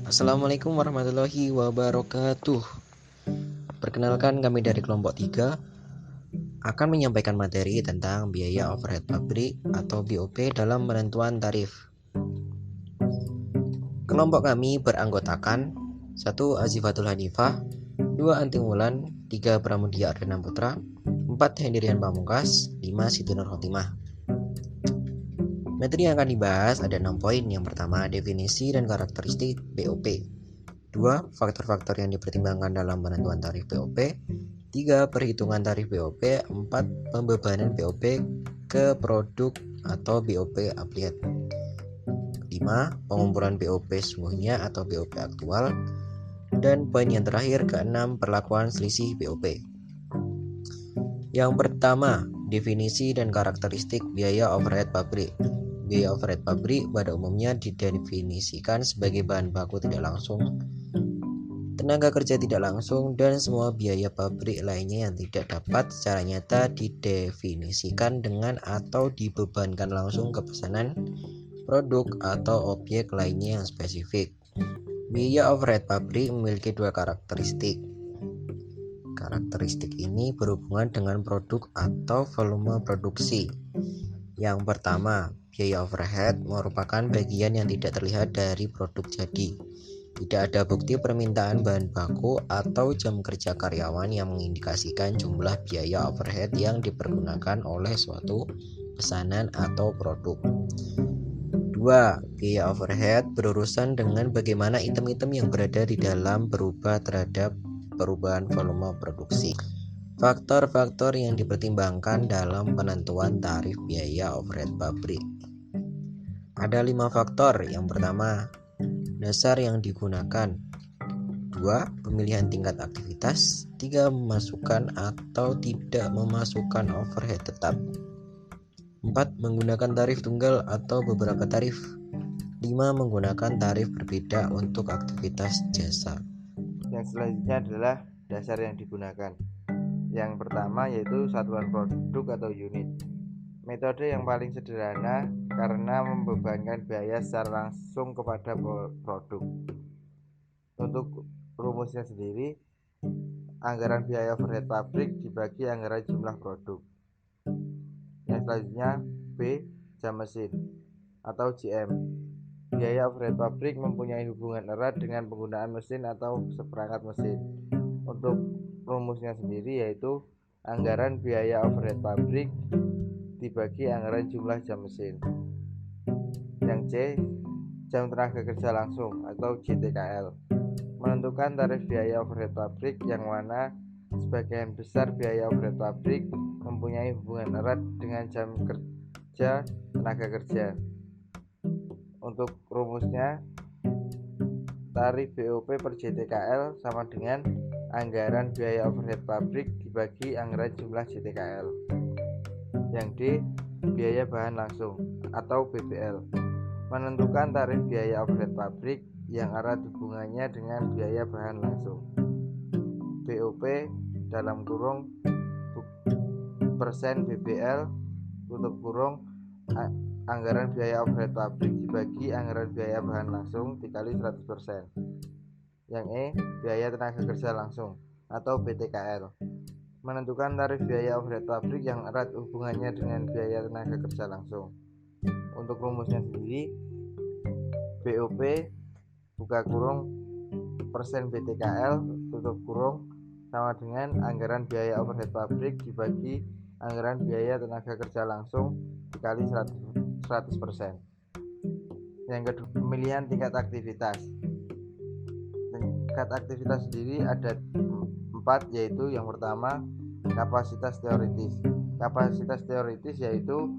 Assalamualaikum warahmatullahi wabarakatuh. Perkenalkan, kami dari kelompok 3 akan menyampaikan materi tentang biaya overhead pabrik atau BOP dalam penentuan tarif. Kelompok kami beranggotakan 1. Azifatul Hanifah, 2. Anting Wulan, 3. Pramudia Ardana Putra, 4. Hendrian Pamungkas, 5. Siti Nur Khotimah. Materi yang akan dibahas ada 6 poin. Yang pertama, definisi dan karakteristik BOP. 2. Faktor-faktor yang dipertimbangkan dalam penentuan tarif BOP. 3. Perhitungan tarif BOP. 4. Pembebanan BOP ke produk atau BOP applied. 5. Pengumpulan BOP sesungguhnya atau BOP aktual. Dan poin yang terakhir ke-6, perlakuan selisih BOP. Yang pertama, definisi dan karakteristik biaya overhead pabrik. Biaya overhead pabrik pada umumnya didefinisikan sebagai bahan baku tidak langsung, tenaga kerja tidak langsung, dan semua biaya pabrik lainnya yang tidak dapat secara nyata didefinisikan dengan atau dibebankan langsung ke pesanan, produk, atau objek lainnya yang spesifik. Biaya overhead pabrik memiliki 2 karakteristik. Karakteristik ini berhubungan dengan produk atau volume produksi. Yang pertama, biaya overhead merupakan bagian yang tidak terlihat dari produk jadi. Tidak ada bukti permintaan bahan baku atau jam kerja karyawan yang mengindikasikan jumlah biaya overhead yang dipergunakan oleh suatu pesanan atau produk. 2. Biaya overhead berurusan dengan bagaimana item-item yang berada di dalam berubah terhadap perubahan volume produksi. Faktor-faktor yang dipertimbangkan dalam penentuan tarif biaya overhead pabrik. Ada 5 faktor. Yang pertama, dasar yang digunakan. 2. Pemilihan tingkat aktivitas. 3. Memasukkan atau tidak memasukkan overhead tetap. 4. Menggunakan tarif tunggal atau beberapa tarif. 5. Menggunakan tarif berbeda untuk aktivitas jasa. Yang selanjutnya adalah dasar yang digunakan. Yang pertama yaitu satuan produk atau unit. Metode yang paling sederhana karena membebankan biaya secara langsung kepada produk. Untuk rumusnya sendiri, anggaran biaya overhead pabrik dibagi anggaran jumlah produk. Yang selanjutnya B, jam mesin atau JM. Biaya overhead pabrik mempunyai hubungan erat dengan penggunaan mesin atau seperangkat mesin. Untuk rumusnya sendiri yaitu anggaran biaya overhead pabrik dibagi anggaran jumlah jam mesin. Yang C, jam tenaga kerja langsung atau JTKL. Menentukan tarif biaya overhead pabrik yang mana sebagian besar biaya overhead pabrik mempunyai hubungan erat dengan jam kerja tenaga kerja. Untuk rumusnya, tarif BOP per JTKL sama dengan anggaran biaya overhead pabrik dibagi anggaran jumlah JTKL. Yang D, biaya bahan langsung atau BBL. Menentukan tarif biaya overhead pabrik yang erat hubungannya dengan biaya bahan langsung. BOP dalam kurung persen BBL tutup kurung anggaran biaya overhead pabrik dibagi anggaran biaya bahan langsung dikali 100%. Yang E, biaya tenaga kerja langsung atau BTKL. Menentukan tarif biaya overhead pabrik yang erat hubungannya dengan biaya tenaga kerja langsung. Untuk rumusnya sendiri, BOP buka kurung persen BTKL tutup kurung sama dengan anggaran biaya overhead pabrik dibagi anggaran biaya tenaga kerja langsung dikali 100%. Yang kedua, pemilihan tingkat aktivitas. Tingkat aktivitas sendiri ada 4, yaitu yang pertama kapasitas teoritis. Kapasitas teoritis yaitu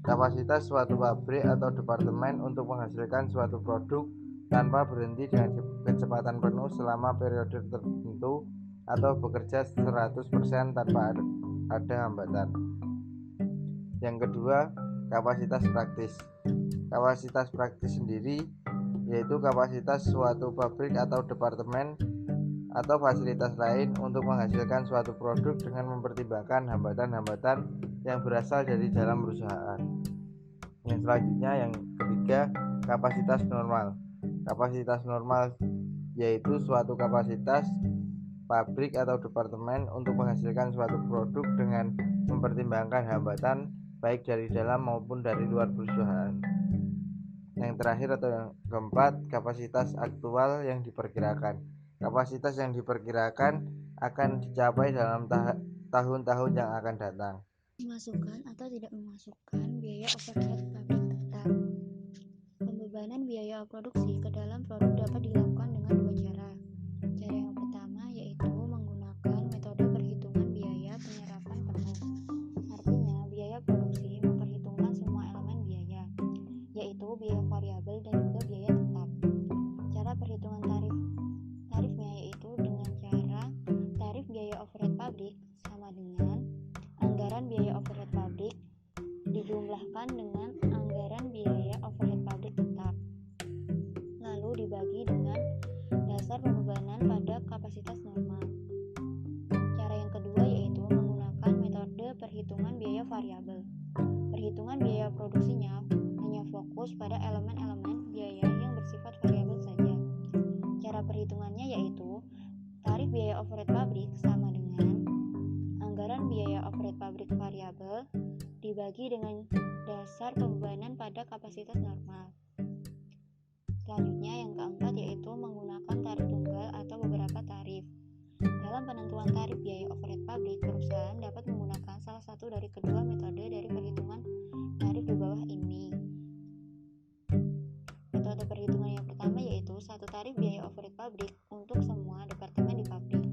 kapasitas suatu pabrik atau departemen untuk menghasilkan suatu produk tanpa berhenti dengan kecepatan penuh selama periode tertentu atau bekerja 100% tanpa ada hambatan. Yang kedua, kapasitas praktis. Kapasitas praktis sendiri yaitu kapasitas suatu pabrik atau departemen atau fasilitas lain untuk menghasilkan suatu produk dengan mempertimbangkan hambatan-hambatan yang berasal dari dalam perusahaan. Yang selanjutnya yang ketiga, kapasitas normal. Kapasitas normal yaitu suatu kapasitas pabrik atau departemen untuk menghasilkan suatu produk dengan mempertimbangkan hambatan baik dari dalam maupun dari luar perusahaan. Yang terakhir atau yang keempat, kapasitas aktual yang diperkirakan. Kapasitas yang diperkirakan akan dicapai dalam tahun-tahun yang akan datang. Memasukkan atau tidak memasukkan biaya overhead pabrik tetap. Pembebanan biaya produksi ke dalam produk dapat dilakukan dengan dua cara. Cara yang pertama yaitu menggunakan metode perhitungan biaya penyerapan penuh. Artinya, biaya produksi memperhitungkan semua elemen biaya, yaitu biaya variabel dan juga biaya tetap. Cara perhitungan tarifnya yaitu dengan cara tarif biaya overhead pabrik sama dengan anggaran biaya overhead pabrik dijumlahkan dengan anggaran biaya overhead pabrik tetap, lalu dibagi dengan dasar pembebanan pada kapasitas normal. Cara yang kedua yaitu menggunakan metode perhitungan biaya variabel. Perhitungan biaya produksinya hanya fokus pada elemen-elemen biaya yang bersifat variabel saja. Cara perhitungannya yaitu tarif biaya overhead pabrik sama dengan anggaran biaya overhead pabrik variabel dibagi dengan dasar pembebanan pada kapasitas normal. Selanjutnya yang keempat yaitu menggunakan tarif tunggal atau beberapa tarif. Dalam penentuan tarif biaya overhead pabrik, perusahaan dapat menggunakan salah satu dari kedua metode dari perhitungan tarif di bawah ini. Metode perhitungan yang pertama yaitu satu tarif biaya overhead pabrik untuk semua departemen di pabrik.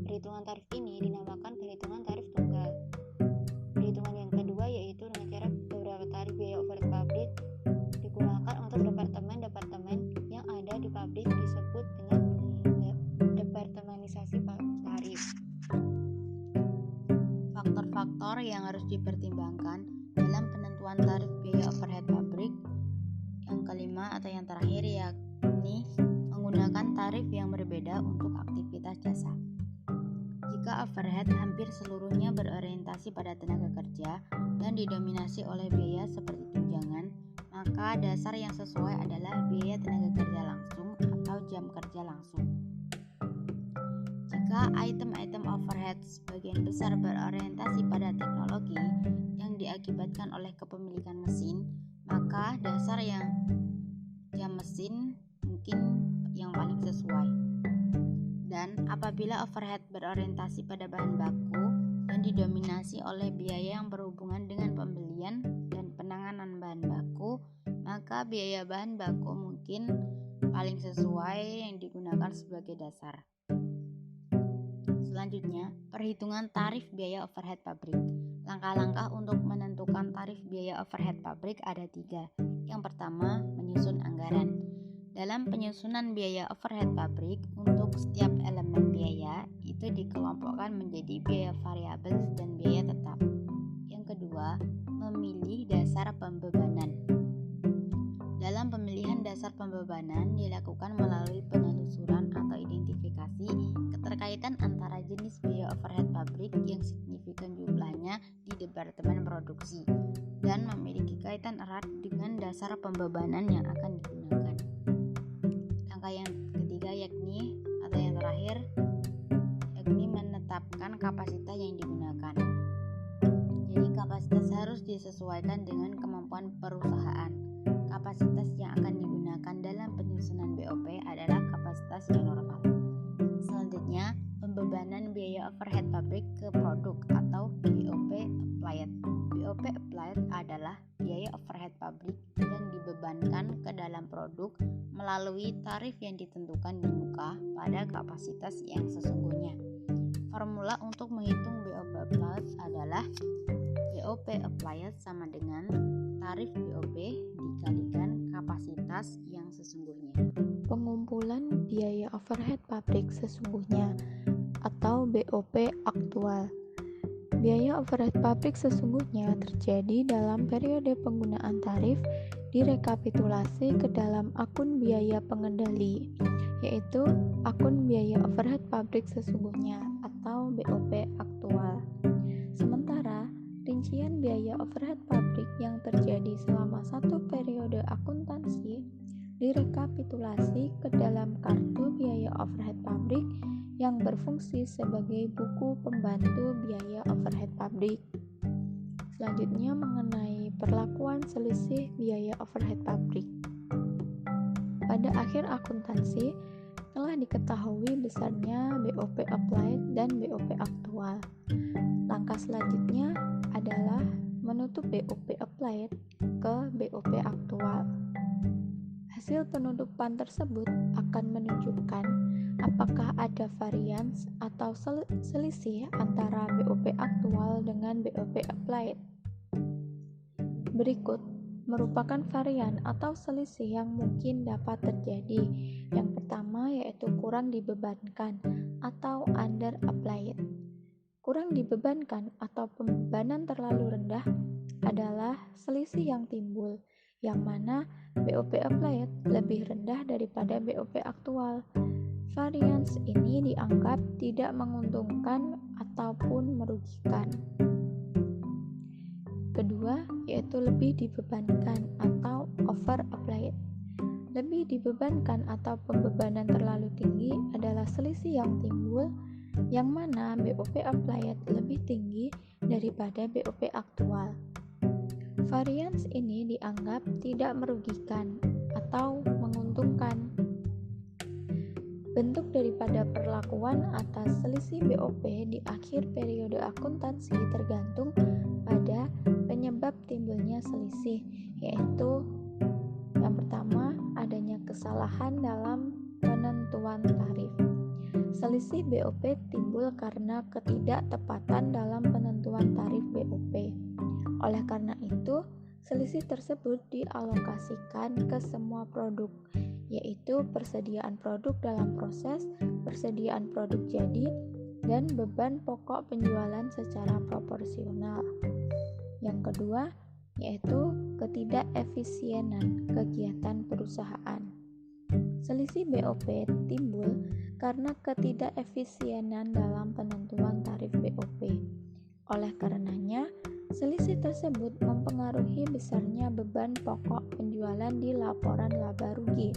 Perhitungan tarif ini dinamakan perhitungan tarif tunggal. Perhitungan yang kedua yaitu dengan cara beberapa tarif biaya overhead pabrik digunakan untuk departemen-departemen yang ada di pabrik disebut dengan departemenisasi tarif. Faktor-faktor yang harus dipertimbangkan dalam penentuan tarif biaya overhead pabrik yang kelima atau yang terakhir yakni menggunakan tarif yang berbeda untuk aktivitas jasa. Jika overhead hampir seluruhnya berorientasi pada tenaga kerja dan didominasi oleh biaya seperti tunjangan, maka dasar yang sesuai adalah biaya tenaga kerja langsung atau jam kerja langsung. Jika item-item overhead sebagian besar berorientasi pada teknologi yang diakibatkan oleh kepemilikan mesin, maka dasar yang jam mesin mungkin yang paling sesuai. Dan apabila overhead berorientasi pada bahan baku dan didominasi oleh biaya yang berhubungan dengan pembelian dan penanganan bahan baku, maka biaya bahan baku mungkin paling sesuai yang digunakan sebagai dasar. Selanjutnya, perhitungan tarif biaya overhead pabrik. Langkah-langkah untuk menentukan tarif biaya overhead pabrik ada 3. Yang pertama, menyusun anggaran. Dalam penyusunan biaya overhead pabrik, untuk setiap elemen biaya itu dikelompokkan menjadi biaya variabel dan biaya tetap. Yang kedua, memilih dasar pembebanan. Dalam pemilihan dasar pembebanan dilakukan melalui penelusuran atau identifikasi keterkaitan antara jenis biaya overhead pabrik yang signifikan jumlahnya di departemen produksi dan memiliki kaitan erat dengan dasar pembebanan yang akan digunakan. Langkah yang ketiga yakni menetapkan kapasitas yang digunakan. Jadi kapasitas harus disesuaikan dengan kemampuan perusahaan. Kapasitas yang akan digunakan dalam penyusunan BOP adalah kapasitas yang normal. Selanjutnya, pembebanan biaya overhead pabrik ke produk atau BOP applied. BOP applied adalah biaya overhead pabrik yang dibebankan ke dalam produk melalui tarif yang ditentukan di muka pada kapasitas yang sesungguhnya. Formula untuk menghitung BOP applied adalah BOP applied sama dengan tarif BOP dikalikan kapasitas yang sesungguhnya. Pengumpulan biaya overhead pabrik sesungguhnya atau BOP aktual. Biaya overhead pabrik sesungguhnya terjadi dalam periode penggunaan tarif direkapitulasi ke dalam akun biaya pengendali, yaitu akun biaya overhead pabrik sesungguhnya atau BOP aktual. Sementara, rinci pengisian biaya overhead pabrik yang terjadi selama satu periode akuntansi direkapitulasi ke dalam kartu biaya overhead pabrik yang berfungsi sebagai buku pembantu biaya overhead pabrik. Selanjutnya mengenai perlakuan selisih biaya overhead pabrik. Pada akhir akuntansi, telah diketahui besarnya BOP applied dan BOP aktual. Langkah selanjutnya adalah menutup BOP applied ke BOP aktual. Hasil penutupan tersebut akan menunjukkan apakah ada varians atau selisih antara BOP aktual dengan BOP applied. Berikut merupakan varian atau selisih yang mungkin dapat terjadi. Yang pertama yaitu kurang dibebankan atau under applied. Kurang dibebankan atau pembebanan terlalu rendah adalah selisih yang timbul, yang mana BOP applied lebih rendah daripada BOP aktual. Varians ini dianggap tidak menguntungkan ataupun merugikan. Kedua, yaitu lebih dibebankan atau over applied. Lebih dibebankan atau pembebanan terlalu tinggi adalah selisih yang timbul, yang mana BOP applied lebih tinggi daripada BOP aktual. Varians ini dianggap tidak merugikan atau menguntungkan. Bentuk daripada perlakuan atas selisih BOP di akhir periode akuntansi tergantung pada penyebab timbulnya selisih, yaitu yang pertama adanya kesalahan dalam penentuan tarif. Selisih BOP timbul karena ketidaktepatan dalam penentuan tarif BOP. Oleh karena itu, selisih tersebut dialokasikan ke semua produk, yaitu persediaan produk dalam proses, persediaan produk jadi, dan beban pokok penjualan secara proporsional. Yang kedua, yaitu ketidakefisienan kegiatan perusahaan. Selisih BOP timbul karena ketidakefisienan dalam penentuan tarif BOP. Oleh karenanya, selisih tersebut mempengaruhi besarnya beban pokok penjualan di laporan laba rugi.